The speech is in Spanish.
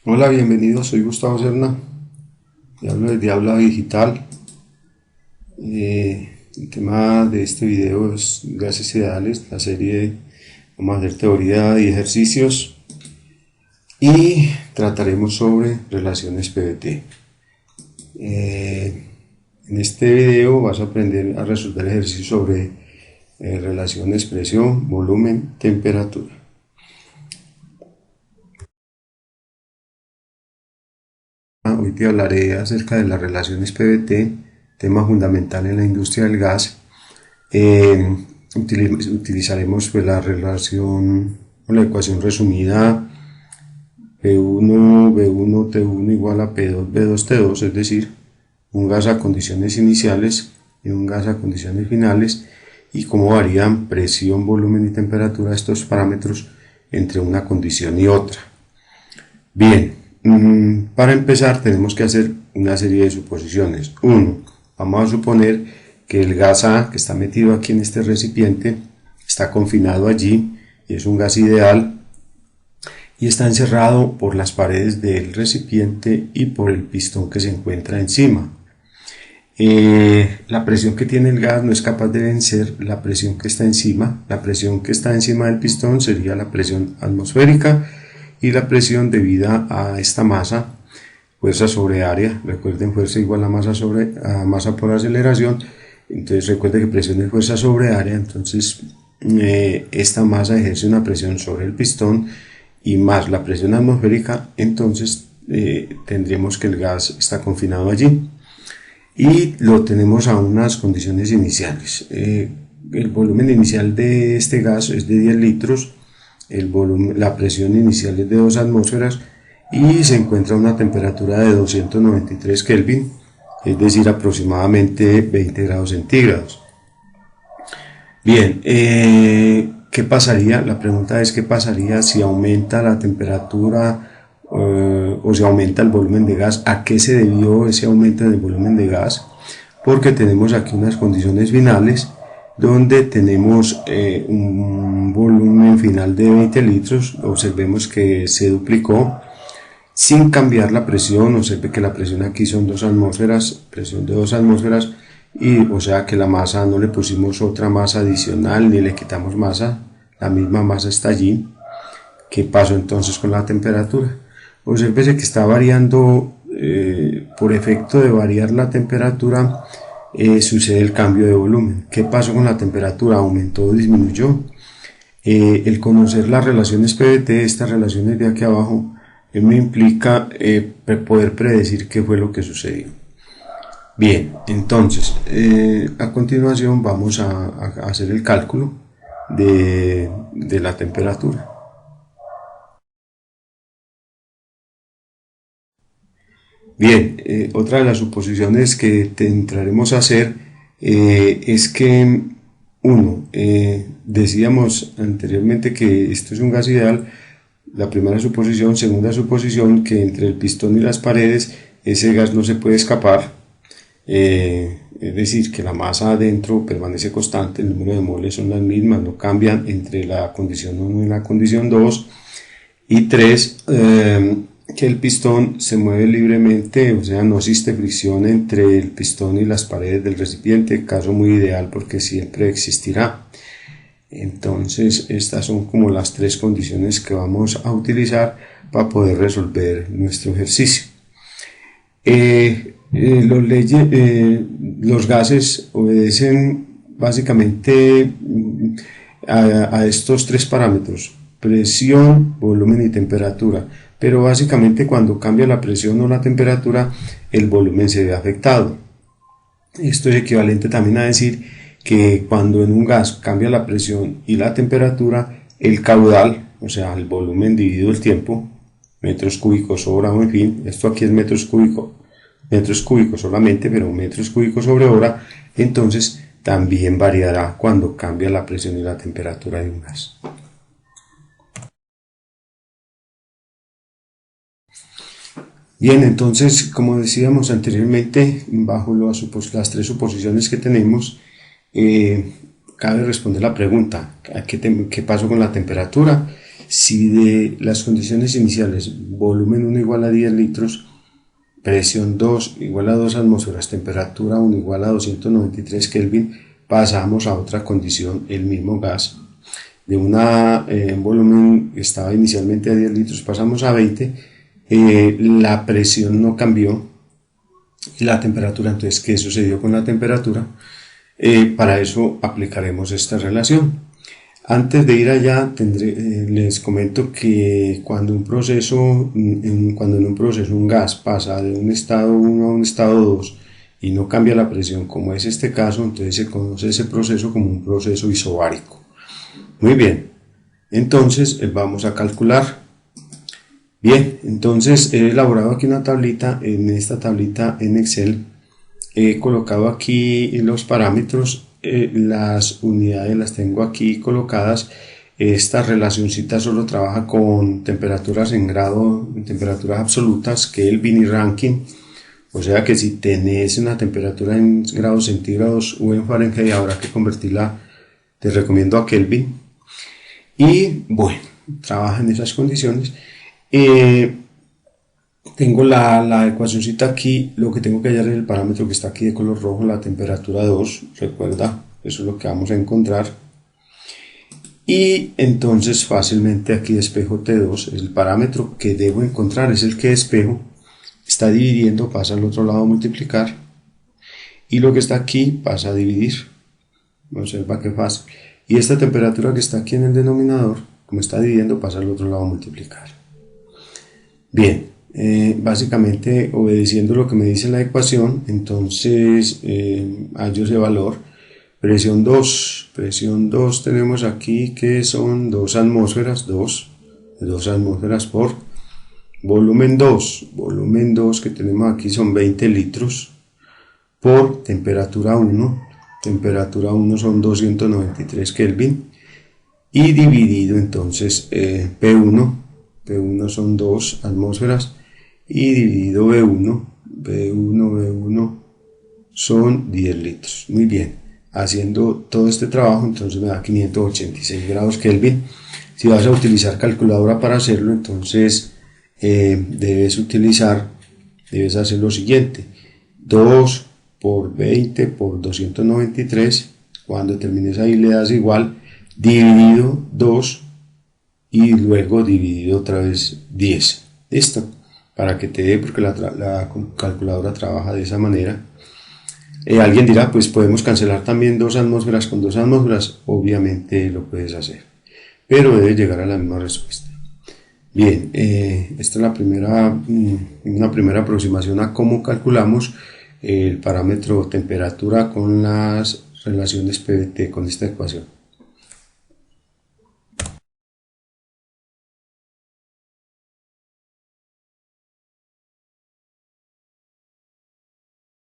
Hola, bienvenidos, soy Gustavo Serna y hablo desde Habla Digital. El tema de este video es gases ideales, la serie vamos a hacer teoría y ejercicios y trataremos sobre relaciones PVT. En este video vas a aprender a resolver ejercicios sobre relaciones presión, volumen, temperatura. Hoy te hablaré acerca de las relaciones PVT, tema fundamental en la industria del gas. Utilizaremos pues, la relación o la ecuación resumida P1 T1 igual a P2 B2 T2, es decir, un gas a condiciones iniciales y un gas a condiciones finales, y cómo varían presión, volumen y temperatura estos parámetros entre una condición y otra. Bien, para empezar tenemos que hacer una serie de suposiciones. 1. Vamos a suponer que el gas A, que está metido aquí en este recipiente, está confinado allí y es un gas ideal y está encerrado por las paredes del recipiente y por el pistón que se encuentra encima. La presión que tiene el gas no es capaz de vencer la presión que está encima. La presión que está encima del pistón sería la presión atmosférica, y la presión debida a esta masa, fuerza sobre área, recuerden, fuerza igual a masa por aceleración. Entonces recuerden que presión es fuerza sobre área, entonces esta masa ejerce una presión sobre el pistón y más la presión atmosférica, entonces tendremos que el gas está confinado allí y lo tenemos a unas condiciones iniciales. El volumen inicial de este gas es de 10 litros, la presión inicial es de 2 atmósferas y se encuentra a una temperatura de 293 Kelvin, es decir, aproximadamente 20 grados centígrados. Bien, ¿qué pasaría? La pregunta es: ¿qué pasaría si aumenta la temperatura o si aumenta el volumen de gas? ¿A qué se debió ese aumento del volumen de gas? Porque tenemos aquí unas condiciones finales donde tenemos un volumen final de 20 litros, observemos que se duplicó sin cambiar la presión. Observe que la presión aquí son 2 atmósferas, presión de 2 atmósferas, y o sea que la masa no le pusimos otra masa adicional ni le quitamos masa, la misma masa está allí. ¿Qué pasó entonces con la temperatura? Observe que está variando, por efecto de variar la temperatura, sucede el cambio de volumen. ¿Qué pasó con la temperatura? ¿Aumentó o disminuyó? El conocer las relaciones PVT, estas relaciones de aquí abajo, me implica poder predecir qué fue lo que sucedió. Bien, entonces a continuación vamos a hacer el cálculo de la temperatura. Bien, otra de las suposiciones que entraremos a hacer es que, decíamos anteriormente que esto es un gas ideal. La primera suposición. Segunda suposición, que entre el pistón y las paredes ese gas no se puede escapar, es decir, que la masa adentro permanece constante, el número de moles son las mismas, no cambian entre la condición 1 y la condición 2. Y 3, que el pistón se mueve libremente, o sea, no existe fricción entre el pistón y las paredes del recipiente, caso muy ideal porque siempre existirá. Entonces estas son como las 3 condiciones que vamos a utilizar para poder resolver nuestro ejercicio. Los gases obedecen básicamente a estos 3 parámetros: presión, volumen y temperatura, pero básicamente cuando cambia la presión o la temperatura, el volumen se ve afectado. Esto es equivalente también a decir que cuando en un gas cambia la presión y la temperatura, el caudal, o sea, el volumen dividido el tiempo, metros cúbicos sobre hora, en fin, esto aquí es metros cúbicos solamente, pero metros cúbicos sobre hora, entonces también variará cuando cambia la presión y la temperatura de un gas. Bien, entonces, como decíamos anteriormente, bajo las 3 suposiciones que tenemos, cabe responder la pregunta: ¿qué pasó con la temperatura? Si de las condiciones iniciales, volumen 1 igual a 10 litros, presión 2 igual a 2 atmósferas, temperatura 1 igual a 293 Kelvin, pasamos a otra condición, el mismo gas. De un volumen que estaba inicialmente a 10 litros, pasamos a 20, la presión no cambió, y la temperatura. Entonces, ¿qué sucedió con la temperatura? Para eso aplicaremos esta relación. Antes de ir allá, les comento que cuando en un proceso un gas pasa de un estado 1 a un estado 2 y no cambia la presión, como es este caso, entonces se conoce ese proceso como un proceso isobárico. Muy bien, entonces vamos a calcular. Bien, entonces he elaborado aquí una tablita. En esta tablita en Excel he colocado aquí los parámetros, las unidades las tengo aquí colocadas. Esta relacioncita solo trabaja con temperaturas en grado, temperaturas absolutas, Kelvin y Rankine. O sea que si tenés una temperatura en grados centígrados o en Fahrenheit, habrá que convertirla, te recomiendo a Kelvin. Y bueno, trabaja en esas condiciones. Tengo la ecuacióncita aquí. Lo que tengo que hallar es el parámetro que está aquí de color rojo, la temperatura 2, recuerda, eso es lo que vamos a encontrar. Y entonces fácilmente aquí despejo T2, el parámetro que debo encontrar es el que despejo, está dividiendo, pasa al otro lado a multiplicar, y lo que está aquí pasa a dividir. Observa qué fácil. Y esta temperatura que está aquí en el denominador, como está dividiendo, pasa al otro lado a multiplicar. Bien, básicamente obedeciendo lo que me dice la ecuación, entonces hallo ese valor. Presión 2 tenemos aquí que son 2 atmósferas, 2 atmósferas por volumen 2 que tenemos aquí son 20 litros por temperatura 1 son 293 Kelvin, y dividido entonces P1 son 2 atmósferas, y dividido B1 son 10 litros. Muy bien, haciendo todo este trabajo entonces me da 586 grados Kelvin. Si vas a utilizar calculadora para hacerlo, entonces debes hacer lo siguiente: 2 por 20 por 293, cuando termines ahí le das igual, dividido 2 y luego dividido otra vez 10. Listo, para que te dé, porque la calculadora trabaja de esa manera. Alguien dirá, pues podemos cancelar también 2 atmósferas con 2 atmósferas. Obviamente lo puedes hacer, pero debes llegar a la misma respuesta. Bien, esta es una primera aproximación a cómo calculamos el parámetro temperatura con las relaciones PVT con esta ecuación.